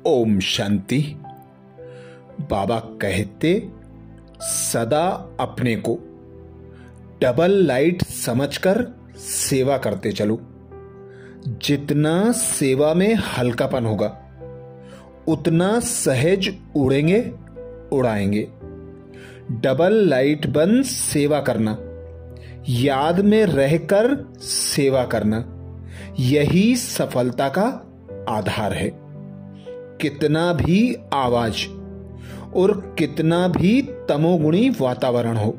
ओम शांति। बाबा कहते, सदा अपने को डबल लाइट समझकर सेवा करते चलो। जितना सेवा में हल्कापन होगा उतना सहज उड़ेंगे, उड़ाएंगे। डबल लाइट बन सेवा करना, याद में रहकर सेवा करना, यही सफलता का आधार है। कितना भी आवाज और कितना भी तमोगुणी वातावरण हो,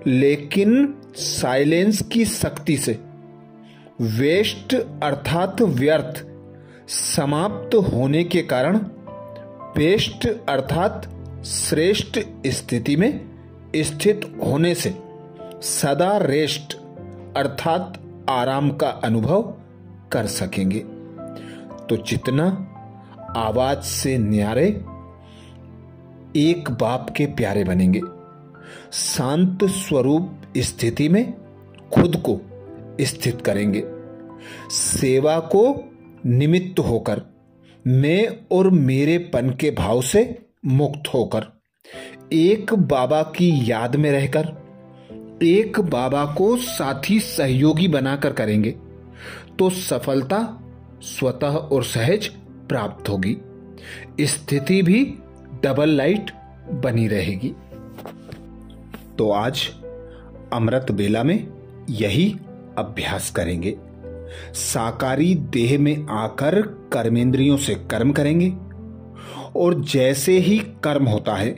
लेकिन साइलेंस की शक्ति से वेस्ट अर्थात व्यर्थ समाप्त होने के कारण बेस्ट अर्थात श्रेष्ठ स्थिति में स्थित होने से सदा रेस्ट अर्थात आराम का अनुभव कर सकेंगे। तो जितना आवाज से न्यारे एक बाप के प्यारे बनेंगे, शांत स्वरूप स्थिति में खुद को स्थित करेंगे, सेवा को निमित्त होकर मैं और मेरेपन के भाव से मुक्त होकर एक बाबा की याद में रहकर एक बाबा को साथी सहयोगी बनाकर करेंगे तो सफलता स्वतः और सहज प्राप्त होगी। स्थिति भी डबल लाइट बनी रहेगी। तो आज अमृत बेला में यही अभ्यास करेंगे। साकारी देह में आकर कर्मेंद्रियों से कर्म करेंगे और जैसे ही कर्म होता है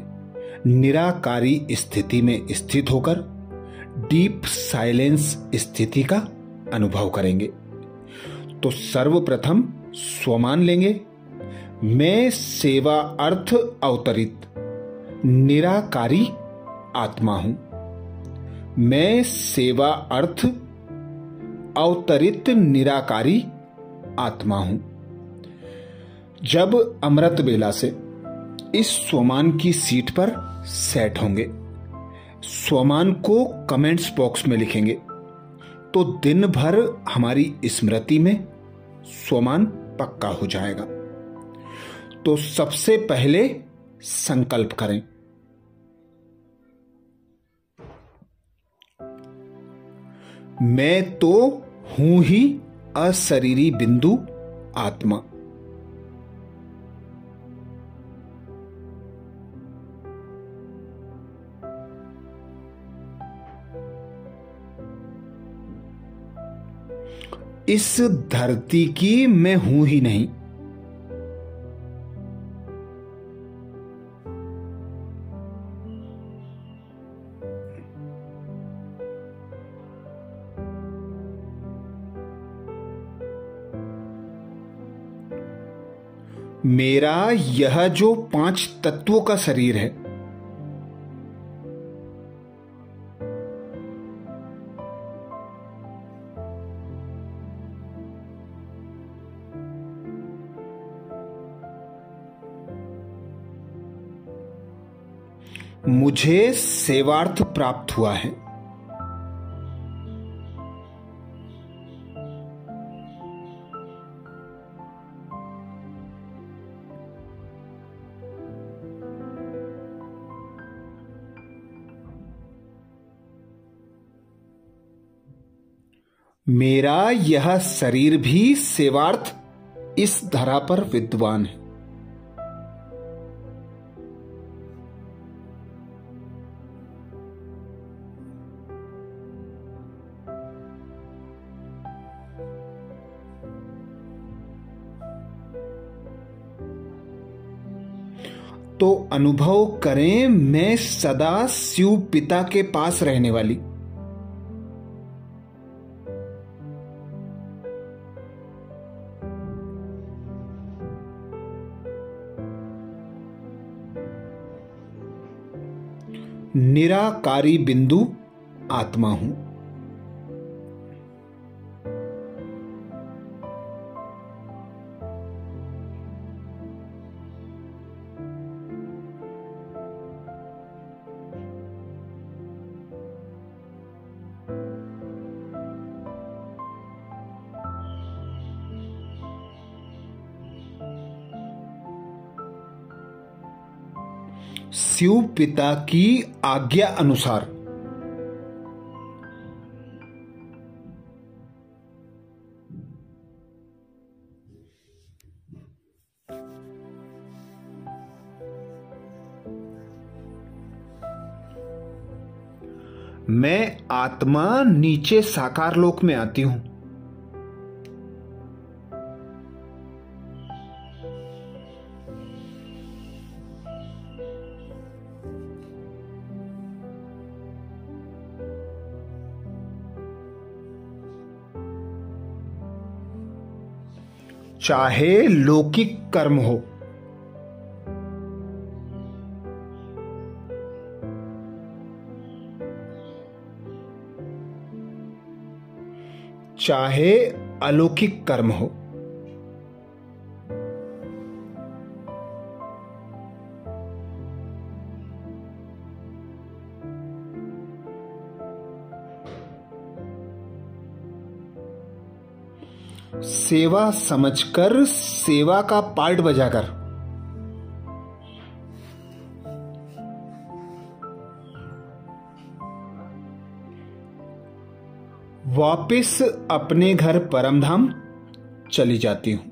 निराकारी स्थिति में स्थित होकर डीप साइलेंस स्थिति का अनुभव करेंगे। तो सर्वप्रथम स्वमान लेंगे, मैं सेवा अर्थ अवतरित निराकारी आत्मा हूं। मैं सेवा अर्थ अवतरित निराकारी आत्मा हूं। जब अमृत बेला से इस स्वमान की सीट पर सेट होंगे, स्वमान को कमेंट्स बॉक्स में लिखेंगे तो दिन भर हमारी स्मृति में स्वमान पक्का हो जाएगा। तो सबसे पहले संकल्प करें, मैं तो हूं ही अशरीरी बिंदु आत्मा। इस धरती की मैं हूं ही नहीं। मेरा यह जो 5 तत्वों का शरीर है, मुझे सेवार्थ प्राप्त हुआ है। मेरा यह शरीर भी सेवार्थ इस धरा पर विद्वान है। तो अनुभव करें, मैं सदा शिव पिता के पास रहने वाली निराकारी बिंदु आत्मा हूं। शिव पिता की आज्ञा अनुसार। मैं आत्मा नीचे साकार लोक में आती हूं। चाहे लौकिक कर्म हो, चाहे अलौकिक कर्म हो, सेवा समझकर, सेवा का पार्ट बजाकर, वापिस अपने घर परमधाम चली जाती हूं।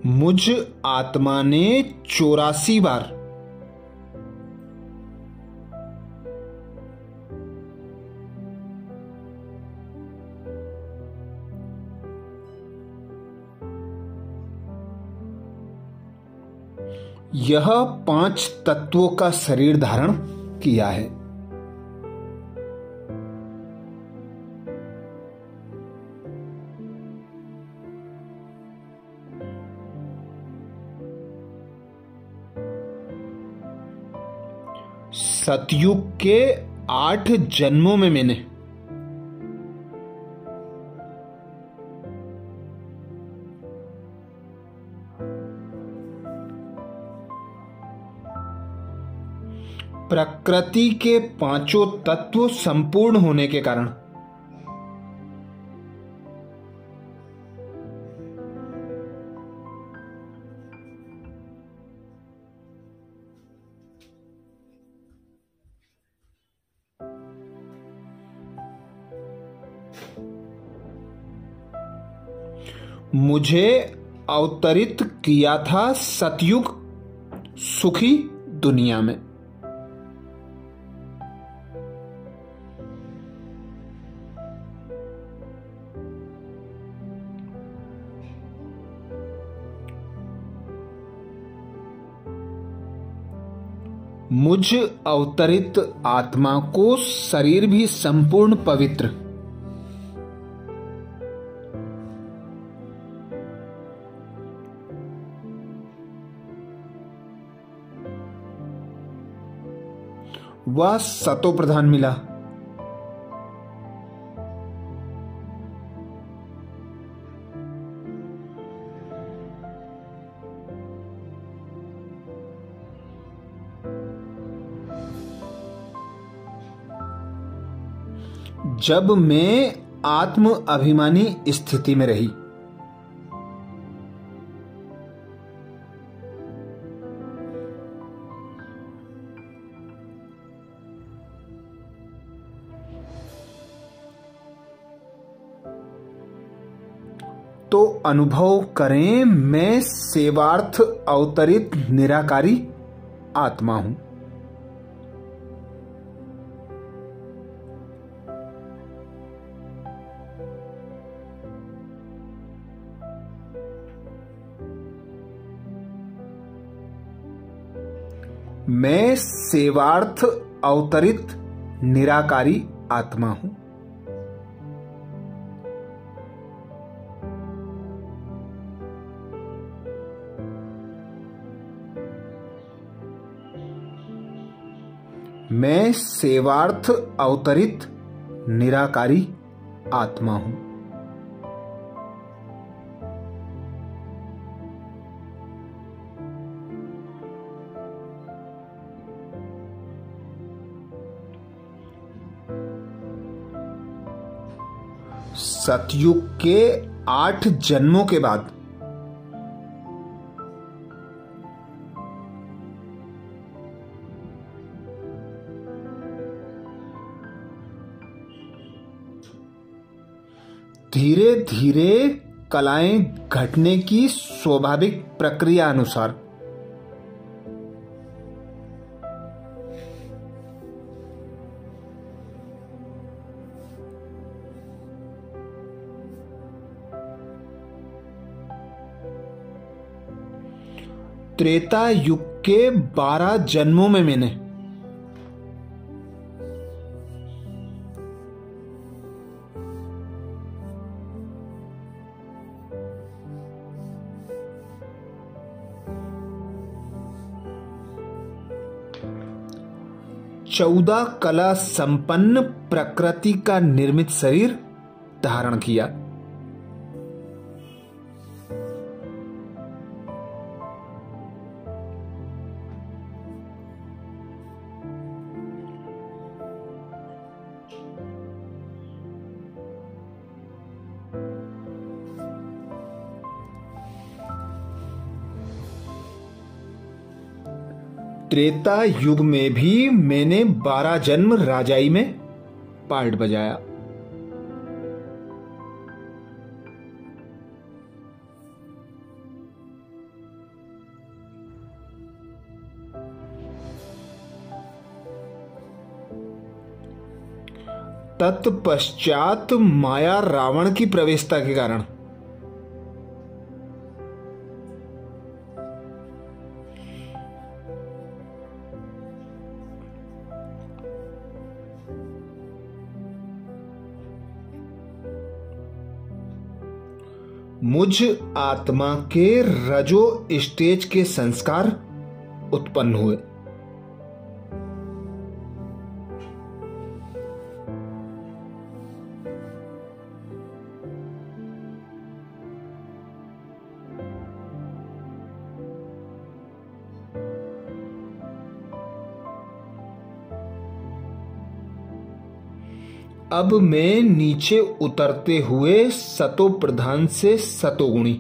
मुझ आत्मा ने 84 बार यह 5 तत्वों का शरीर धारण किया है। सतयुग के 8 जन्मों में मैंने प्रकृति के 5 तत्व संपूर्ण होने के कारण मुझे अवतरित किया था सतयुग सुखी दुनिया में। मुझ अवतरित आत्मा को शरीर भी संपूर्ण पवित्र, वह सतो प्रधान मिला। जब मैं आत्म अभिमानी स्थिति में रही, तो अनुभव करें मैं सेवार्थ अवतरित निराकारी आत्मा हूं। मैं सेवार्थ अवतरित निराकारी आत्मा हूं। मैं सेवार्थ अवतरित निराकारी आत्मा हूं। सतयुग के 8 जन्मों के बाद धीरे धीरे कलाएं घटने की स्वाभाविक प्रक्रिया अनुसार त्रेता युग के 12 जन्मों में मैंने चौदह कला संपन्न प्रकृति का निर्मित शरीर धारण किया। त्रेता युग में भी मैंने 12 जन्म राजाई में पार्ट बजाया। तत्पश्चात माया रावण की प्रवेशता के कारण मुझ आत्मा के रजो स्टेज के संस्कार उत्पन्न हुए। अब मैं नीचे उतरते हुए सतो प्रधान से सतोगुणी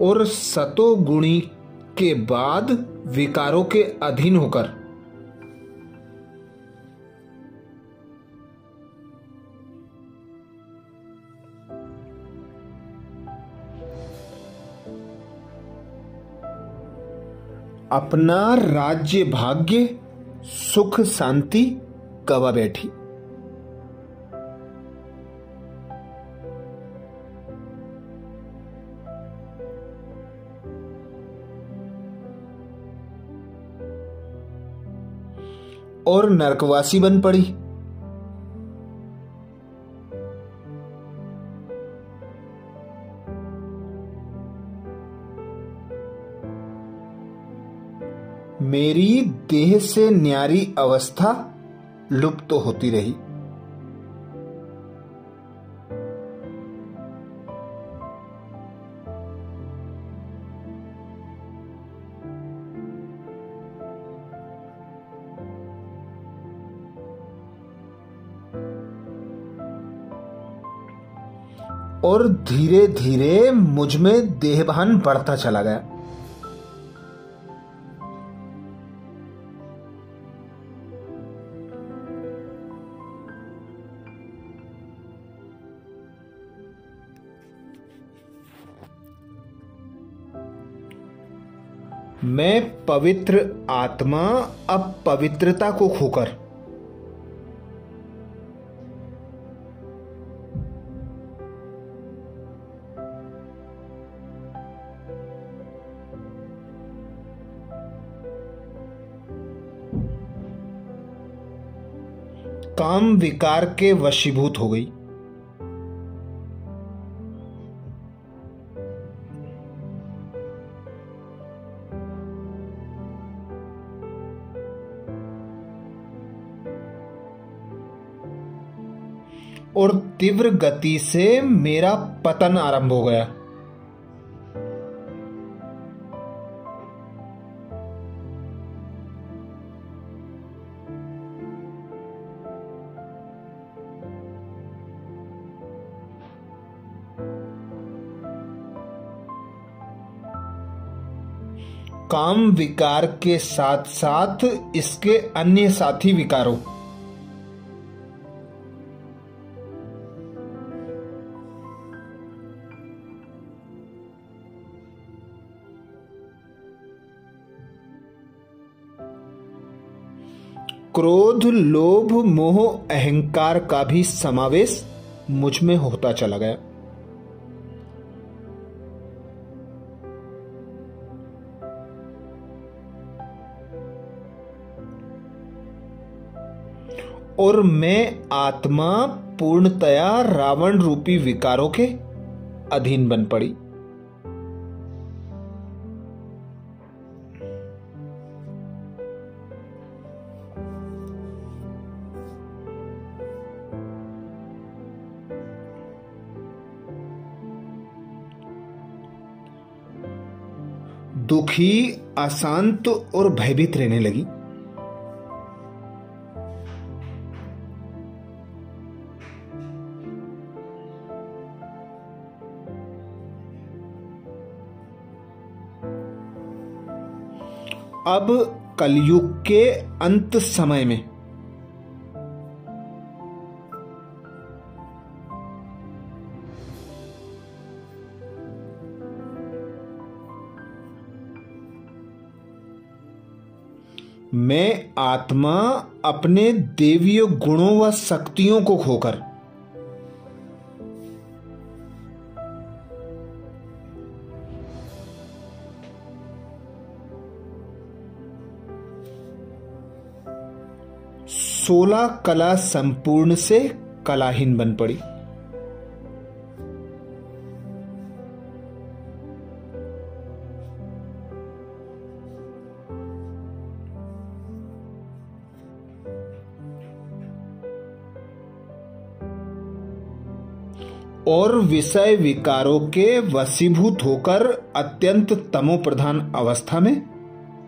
और सतोगुणी के बाद विकारों के अधीन होकर अपना राज्य भाग्य सुख शांति गवा बैठी। और नरकवासी बन पड़ी। मेरी देह से न्यारी अवस्था लुप्त होती रही। और धीरे धीरे मुझ में देहभान बढ़ता चला गया। मैं पवित्र आत्मा अब पवित्रता को खोकर काम विकार के वशीभूत हो गई। और तीव्र गति से मेरा पतन आरंभ हो गया। काम विकार के साथ साथ इसके अन्य साथी विकारों क्रोध, लोभ, मोह, अहंकार का भी समावेश मुझ में होता चला गया। और मैं आत्मा पूर्णतया रावण रूपी विकारों के अधीन बन पड़ी। दुखी, अशांत और भयभीत रहने लगी। अब कलयुग के अंत समय में मैं आत्मा अपने देवीय गुणों व शक्तियों को खोकर सोलह कला संपूर्ण से कलाहीन बन पड़ी। और विषय विकारों के वशीभूत होकर अत्यंत तमोप्रधान अवस्था में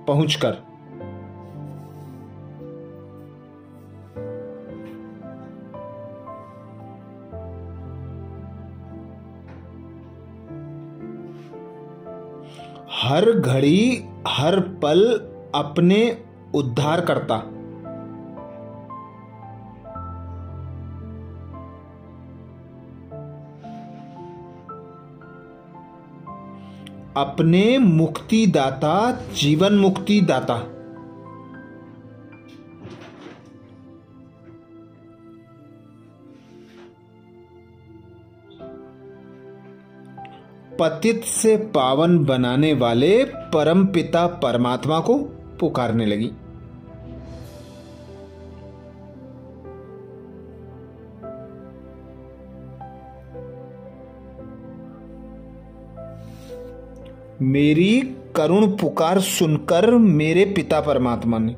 पहुंचकर हर घड़ी हर पल अपने उद्धार करता अपने मुक्तिदाता, जीवन मुक्तिदाता पतित से पावन बनाने वाले परम पिता परमात्मा को पुकारने लगी। मेरी करुण पुकार सुनकर मेरे पिता परमात्मा ने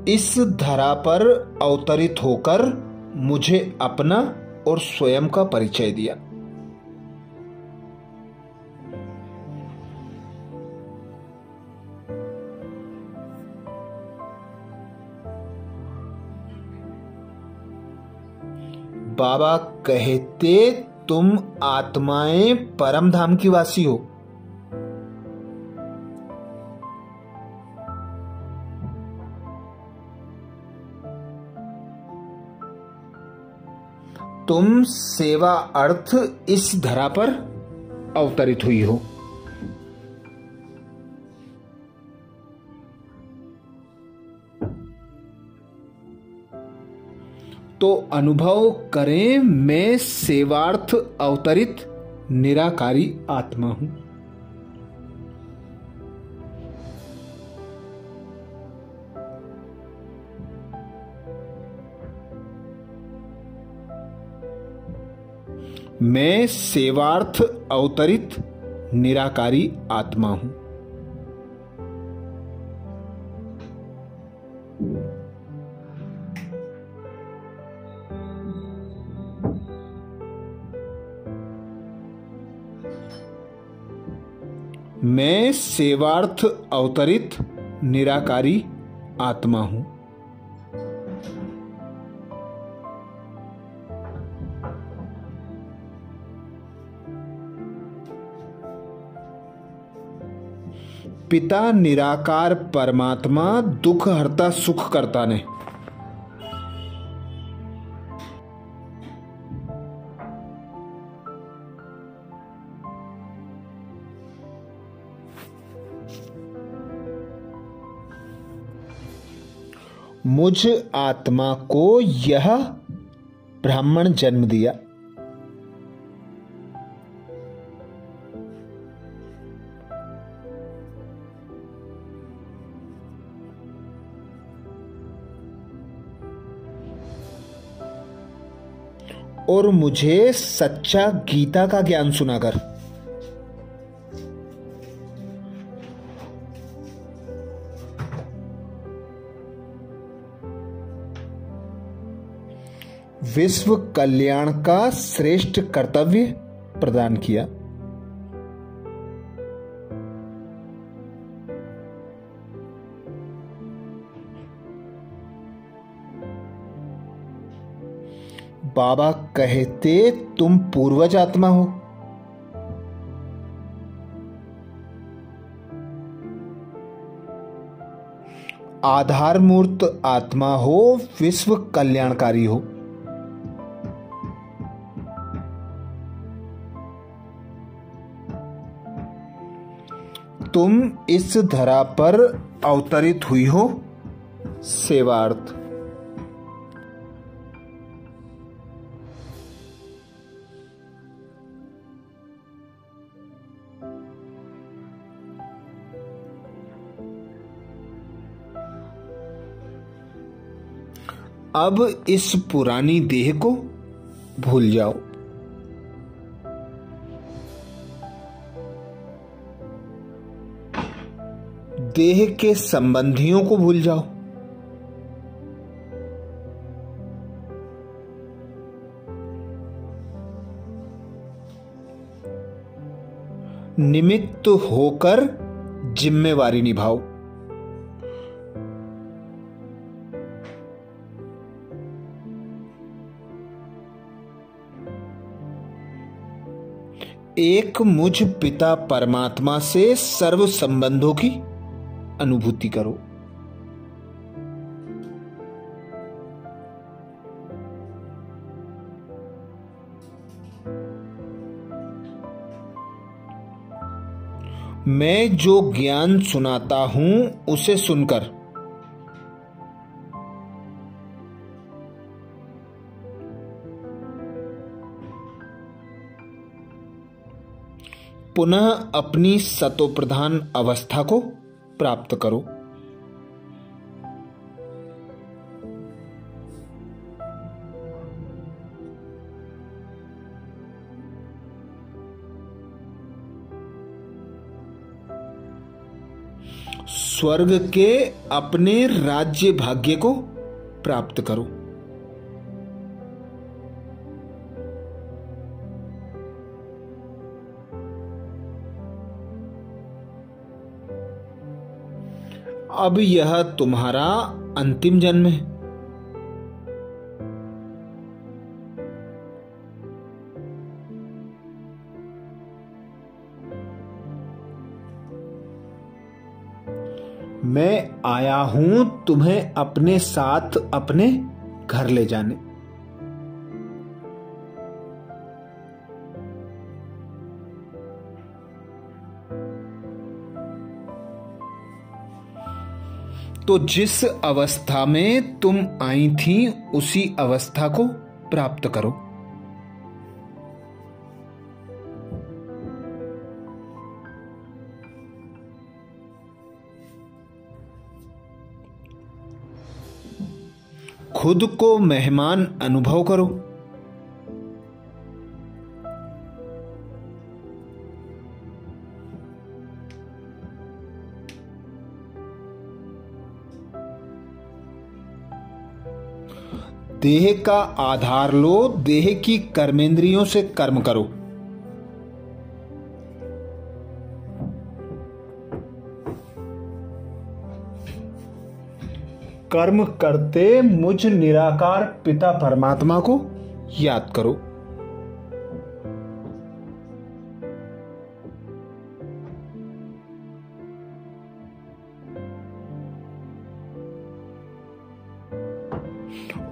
इस धरा पर अवतरित होकर मुझे अपना और स्वयं का परिचय दिया। बाबा कहते तुम आत्माएं परम धाम की वासी हो। तुम सेवा अर्थ इस धरा पर अवतरित हुई हो। तो अनुभव करें मैं सेवार्थ अवतरित निराकारी आत्मा हूं। मैं सेवार्थ अवतरित निराकारी आत्मा हूं। मैं सेवार्थ अवतरित निराकारी आत्मा हूं। पिता निराकार परमात्मा दुख हरता सुख करता ने। मुझ आत्मा को यह ब्राह्मण जन्म दिया। और मुझे सच्चा गीता का ज्ञान सुनाकर विश्व कल्याण का श्रेष्ठ कर्तव्य प्रदान किया। बाबा कहते तुम पूर्वज आत्मा हो। आधार मूर्त आत्मा हो, विश्व कल्याणकारी हो। तुम इस धरा पर अवतरित हुई हो सेवार्थ। अब इस पुरानी देह को भूल जाओ। देह के संबंधियों को भूल जाओ। निमित्त होकर जिम्मेवारी निभाओ। एक मुझ पिता परमात्मा से सर्व संबंधों की अनुभूति करो। मैं जो ज्ञान सुनाता हूं उसे सुनकर पुनः अपनी सतोप्रधान अवस्था को प्राप्त करो। स्वर्ग के अपने राज्य भाग्य को प्राप्त करो। अब यह तुम्हारा अंतिम जन्म है। मैं आया हूं तुम्हें अपने साथ अपने घर ले जाने। तो जिस अवस्था में तुम आई थी उसी अवस्था को प्राप्त करो। खुद को मेहमान अनुभव करो। देह का आधार लो, देह की कर्मेंद्रियों से कर्म करो। कर्म करते मुझ निराकार पिता परमात्मा को याद करो।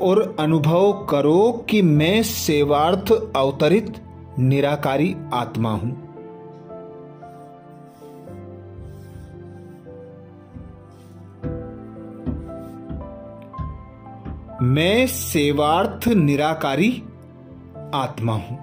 और अनुभव करो कि मैं सेवार्थ अवतरित निराकारी आत्मा हूं। मैं सेवार्थ निराकारी आत्मा हूं।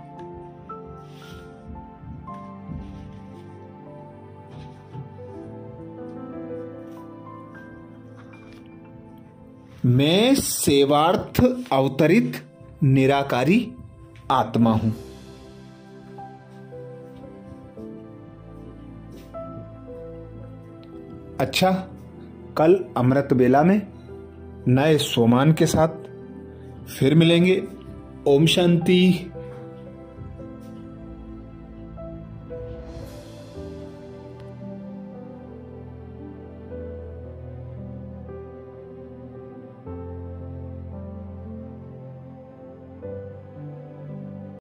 मैं सेवार्थ अवतरित निराकारी आत्मा हूं। अच्छा, कल अमृत बेला में नए सोमान के साथ फिर मिलेंगे। ओम शांति।